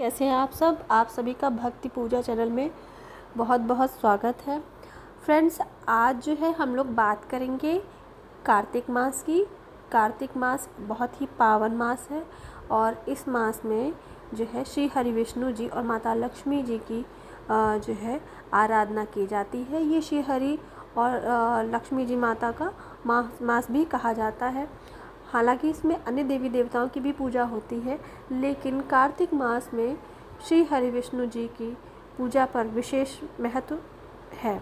कैसे हैं आप सब। आप सभी का भक्ति पूजा चैनल में बहुत बहुत स्वागत है। फ्रेंड्स, आज जो है हम लोग बात करेंगे कार्तिक मास की। कार्तिक मास बहुत ही पावन मास है और इस मास में जो है श्री हरि विष्णु जी और माता लक्ष्मी जी की जो है आराधना की जाती है। ये श्री हरि और लक्ष्मी जी माता का मास भी कहा जाता है। हालांकि इसमें अन्य देवी देवताओं की भी पूजा होती है, लेकिन कार्तिक मास में श्री हरि विष्णु जी की पूजा पर विशेष महत्व है।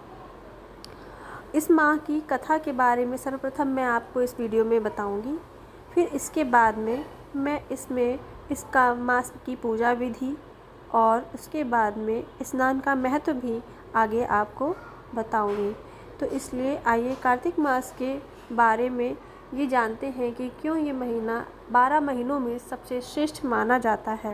इस माह की कथा के बारे में सर्वप्रथम मैं आपको इस वीडियो में बताऊंगी। फिर इसके बाद में मैं इसमें इसका मास की पूजा विधि और उसके बाद में स्नान का महत्व भी आगे आपको बताऊंगी। तो इसलिए आइए कार्तिक मास के बारे में ये जानते हैं कि क्यों ये महीना 12 महीनों में सबसे श्रेष्ठ माना जाता है।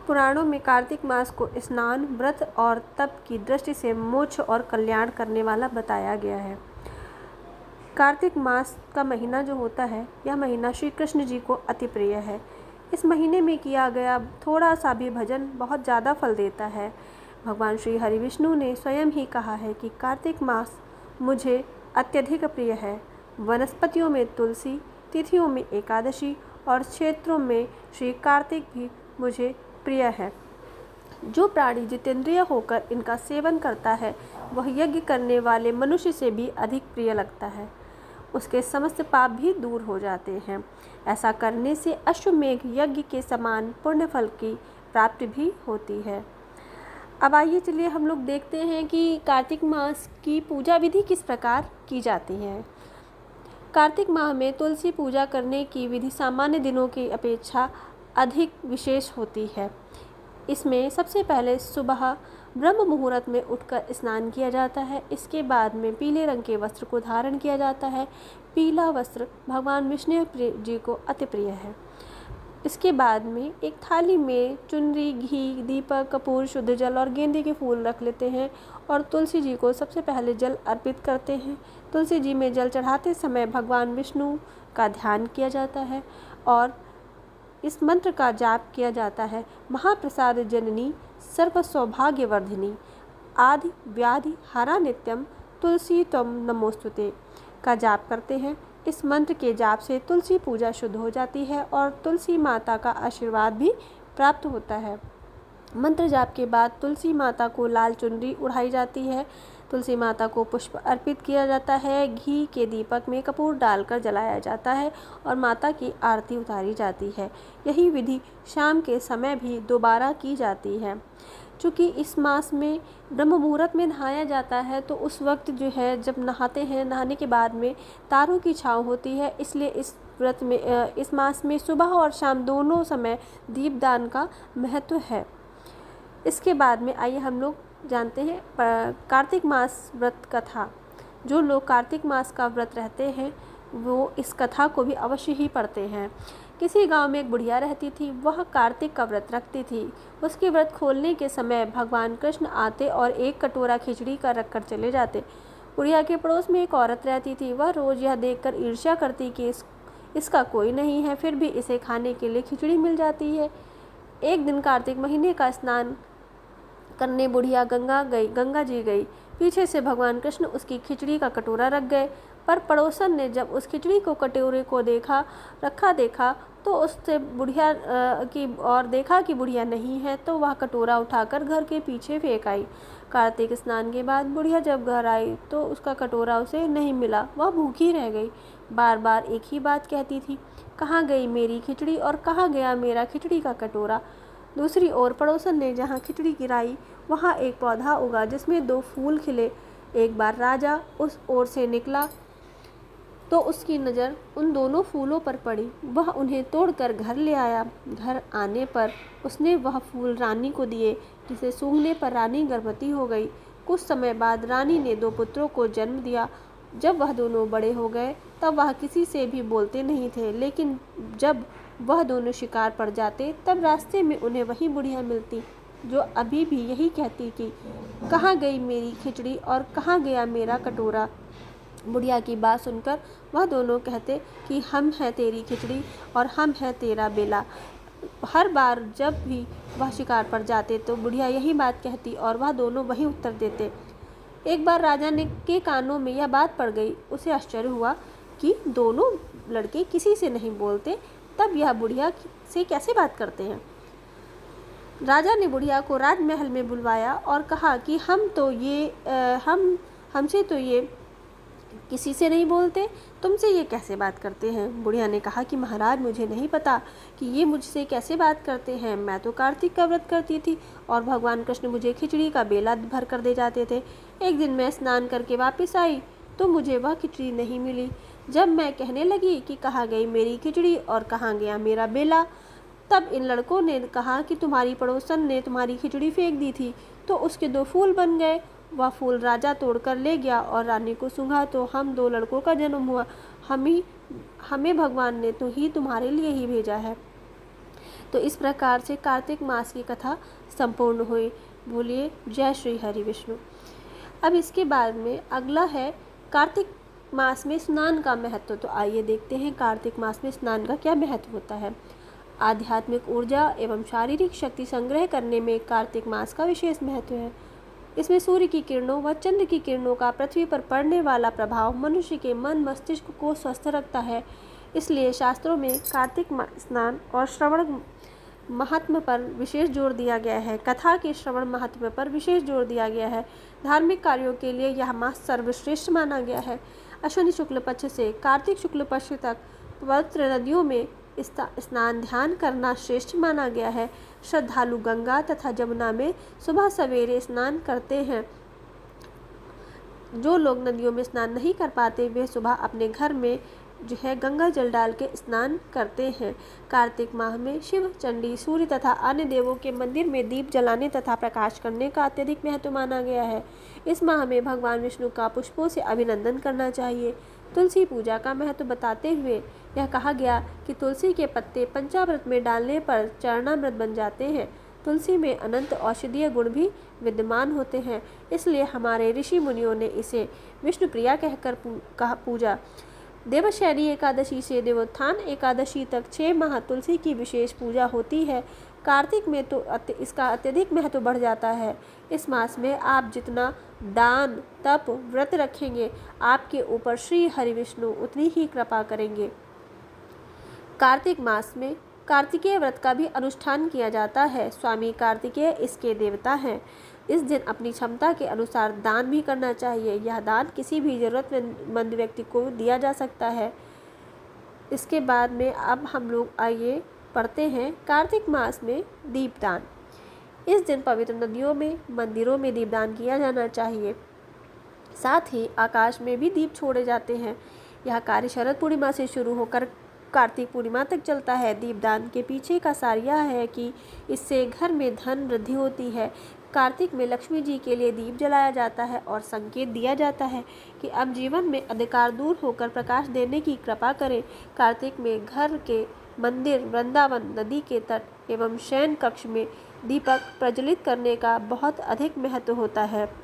पुराणों में कार्तिक मास को स्नान, व्रत और तप की दृष्टि से मोक्ष और कल्याण करने वाला बताया गया है। कार्तिक मास का महीना जो होता है, यह महीना श्री कृष्ण जी को अति प्रिय है। इस महीने में किया गया थोड़ा सा भी भजन बहुत ज़्यादा फल देता है। भगवान श्री हरि विष्णु ने स्वयं ही कहा है कि कार्तिक मास मुझे अत्यधिक प्रिय है। वनस्पतियों में तुलसी, तिथियों में एकादशी और क्षेत्रों में श्री कार्तिक भी मुझे प्रिय है। जो प्राणी जितेंद्रिय होकर इनका सेवन करता है, वह यज्ञ करने वाले मनुष्य से भी अधिक प्रिय लगता है। उसके समस्त पाप भी दूर हो जाते हैं। ऐसा करने से अश्वमेघ यज्ञ के समान पुण्य फल की प्राप्ति भी होती है। अब आइए चलिए हम लोग देखते हैं कि कार्तिक मास की पूजा विधि किस प्रकार की जाती है। कार्तिक माह में तुलसी पूजा करने की विधि सामान्य दिनों की अपेक्षा अधिक विशेष होती है। इसमें सबसे पहले सुबह ब्रह्म मुहूर्त में उठकर स्नान किया जाता है। इसके बाद में पीले रंग के वस्त्र को धारण किया जाता है। पीला वस्त्र भगवान विष्णु जी को अति प्रिय है। इसके बाद में एक थाली में चुनरी, घी, दीपक, कपूर, शुद्ध जल और गेंदे के फूल रख लेते हैं और तुलसी जी को सबसे पहले जल अर्पित करते हैं। तुलसी जी में जल चढ़ाते समय भगवान विष्णु का ध्यान किया जाता है और इस मंत्र का जाप किया जाता है। महाप्रसाद जननी सर्व सौभाग्यवर्धिनी आदि व्याधि हरा नित्यम तुलसी त्वं नमोस्तुते का जाप करते हैं। इस मंत्र के जाप से तुलसी पूजा शुद्ध हो जाती है और तुलसी माता का आशीर्वाद भी प्राप्त होता है। मंत्र जाप के बाद तुलसी माता को लाल चुनरी उड़ाई जाती है। तुलसी माता को पुष्प अर्पित किया जाता है। घी के दीपक में कपूर डालकर जलाया जाता है और माता की आरती उतारी जाती है। यही विधि शाम के समय भी दोबारा की जाती है। चूँकि इस मास में ब्रह्म मुहूर्त में नहाया जाता है, तो उस वक्त जो है जब नहाते हैं, नहाने के बाद में तारों की छाँव होती है। इसलिए इस व्रत में इस मास में सुबह और शाम दोनों समय दीपदान का महत्व है। इसके बाद में आइए हम लोग जानते हैं कार्तिक मास व्रत कथा। जो लोग कार्तिक मास का व्रत रहते हैं, वो इस कथा को भी अवश्य ही पढ़ते हैं। किसी गांव में एक बुढ़िया रहती थी। वह कार्तिक का व्रत रखती थी। उसके व्रत खोलने के समय भगवान कृष्ण आते और एक कटोरा खिचड़ी का रख कर चले जाते। बुढ़िया के पड़ोस में एक औरत रहती थी। वह रोज़ यह देखकर ईर्ष्या करती कि इसका कोई नहीं है, फिर भी इसे खाने के लिए खिचड़ी मिल जाती है। एक दिन कार्तिक महीने का स्नान करने बुढ़िया गंगा जी गई। पीछे से भगवान कृष्ण उसकी खिचड़ी का कटोरा रख गए, पर पड़ोसन ने जब उस खिचड़ी को कटोरे को देखा तो उससे बुढ़िया की और देखा कि बुढ़िया नहीं है, तो वह कटोरा उठाकर घर के पीछे फेंक आई। कार्तिक स्नान के बाद बुढ़िया जब घर आई तो उसका कटोरा उसे नहीं मिला। वह भूखी रह गई। बार बार एक ही बात कहती थी, कहाँ गई मेरी खिचड़ी और कहाँ गया मेरा खिचड़ी का कटोरा। दूसरी ओर पड़ोसन ने जहाँ खिचड़ी गिराई, वहाँ एक पौधा उगा जिसमें 2 फूल खिले। एक बार राजा उस ओर से निकला तो उसकी नज़र उन दोनों फूलों पर पड़ी। वह उन्हें तोड़कर घर ले आया। घर आने पर उसने वह फूल रानी को दिए, जिसे सूंघने पर रानी गर्भवती हो गई। कुछ समय बाद रानी ने 2 पुत्रों को जन्म दिया। जब वह दोनों बड़े हो गए तब वह किसी से भी बोलते नहीं थे, लेकिन जब वह दोनों शिकार पर जाते तब रास्ते में उन्हें वही बुढ़िया मिलती, जो अभी भी यही कहती कि कहाँ गई मेरी खिचड़ी और कहाँ गया मेरा कटोरा। बुढ़िया की बात सुनकर वह दोनों कहते कि हम हैं तेरी खिचड़ी और हम हैं तेरा बेला। हर बार जब भी वह शिकार पर जाते तो बुढ़िया यही बात कहती और वह दोनों वही उत्तर देते। एक बार राजा ने के कानों में यह बात पड़ गई। उसे आश्चर्य हुआ कि दोनों लड़के किसी से नहीं बोलते, तब यह बुढ़िया से कैसे बात करते हैं। राजा ने बुढ़िया को राजमहल में बुलवाया और कहा कि हमसे तो ये किसी से नहीं बोलते, तुमसे ये कैसे बात करते हैं। बुढ़िया ने कहा कि महाराज, मुझे नहीं पता कि ये मुझसे कैसे बात करते हैं। मैं तो कार्तिक का व्रत करती थी और भगवान कृष्ण मुझे खिचड़ी का बेला भर कर दे जाते थे। एक दिन मैं स्नान करके वापस आई तो मुझे वह खिचड़ी नहीं मिली। जब मैं कहने लगी कि कहाँ गई मेरी खिचड़ी और कहाँ गया मेरा बेला, तब इन लड़कों ने कहा कि तुम्हारी पड़ोसन ने तुम्हारी खिचड़ी फेंक दी थी तो उसके 2 फूल बन गए। वह फूल राजा तोड़कर ले गया और रानी को सूंघा तो हम 2 लड़कों का जन्म हुआ। हमें भगवान ने तो ही तुम्हारे लिए ही भेजा है। तो इस प्रकार से कार्तिक मास की कथा संपूर्ण हुई। बोलिए जय श्री हरि विष्णु। अब इसके बाद में अगला है कार्तिक मास में स्नान का महत्व। तो आइए देखते हैं कार्तिक मास में स्नान का क्या महत्व होता है। आध्यात्मिक ऊर्जा एवं शारीरिक शक्ति संग्रह करने में कार्तिक मास का विशेष महत्व है। इसमें सूर्य की किरणों व चंद्र की किरणों का पृथ्वी पर पड़ने वाला प्रभाव मनुष्य के मन मस्तिष्क को स्वस्थ रखता है। इसलिए शास्त्रों में कार्तिक स्नान और श्रवण महत्व पर विशेष जोर दिया गया है। कथा के श्रवण महत्व पर विशेष जोर दिया गया है। धार्मिक कार्यों के लिए यह मास सर्वश्रेष्ठ माना गया है। अश्विनी शुक्ल पक्ष से कार्तिक शुक्ल पक्ष तक पवित्र नदियों में स्नान ध्यान करना श्रेष्ठ माना गया है। श्रद्धालु गंगा तथा जमुना में सुबह सवेरे स्नान करते हैं। जो लोग नदियों में स्नान नहीं कर पाते वे सुबह अपने घर में जो है गंगा जल डाल के स्नान करते हैं। कार्तिक माह में शिव, चंडी, सूर्य तथा अन्य देवों के मंदिर में दीप जलाने तथा प्रकाश करने का अत्यधिक महत्व माना गया है। इस माह में भगवान विष्णु का पुष्पों से अभिनंदन करना चाहिए। तुलसी पूजा का महत्व बताते हुए यह कहा गया कि तुलसी के पत्ते पंचामृत में डालने पर चरणामृत बन जाते हैं। तुलसी में अनंत औषधीय गुण भी विद्यमान होते हैं, इसलिए हमारे ऋषि मुनियों ने इसे विष्णु प्रिया कहकर पूजा। देवशयनी एकादशी से देवोत्थान एकादशी तक 6 माह तुलसी की विशेष पूजा होती है। कार्तिक में तो इसका अत्यधिक महत्व बढ़ जाता है। इस मास में आप जितना दान, तप, व्रत रखेंगे आपके ऊपर श्री हरि विष्णु उतनी ही कृपा करेंगे। कार्तिक मास में कार्तिकेय व्रत का भी अनुष्ठान किया जाता है। स्वामी कार्तिकेय इसके देवता हैं। इस दिन अपनी क्षमता के अनुसार दान भी करना चाहिए। यह दान किसी भी जरूरतमंद व्यक्ति को दिया जा सकता है। इसके बाद में अब हम लोग आइए पढ़ते हैं कार्तिक मास में दीपदान। इस दिन पवित्र नदियों में, मंदिरों में दीपदान किया जाना चाहिए। साथ ही आकाश में भी दीप छोड़े जाते हैं। यह कार्य शरद पूर्णिमा से शुरू होकर कार्तिक पूर्णिमा तक चलता है। दीपदान के पीछे का सार यह है कि इससे घर में धन वृद्धि होती है। कार्तिक में लक्ष्मी जी के लिए दीप जलाया जाता है और संकेत दिया जाता है कि अब जीवन में अंधकार दूर होकर प्रकाश देने की कृपा करें। कार्तिक में घर के मंदिर, वृंदावन, नदी के तट एवं शयन कक्ष में दीपक प्रज्वलित करने का बहुत अधिक महत्व होता है।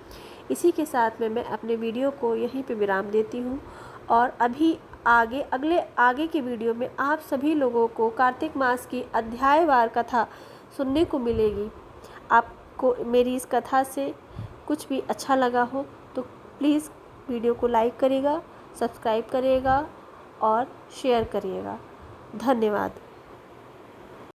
इसी के साथ में मैं अपने वीडियो को यहीं पे विराम देती हूँ और अभी आगे के वीडियो में आप सभी लोगों को कार्तिक मास की अध्यायवार कथा सुनने को मिलेगी। आपको मेरी इस कथा से कुछ भी अच्छा लगा हो तो प्लीज़ वीडियो को लाइक करिएगा, सब्सक्राइब करिएगा और शेयर करिएगा। धन्यवाद।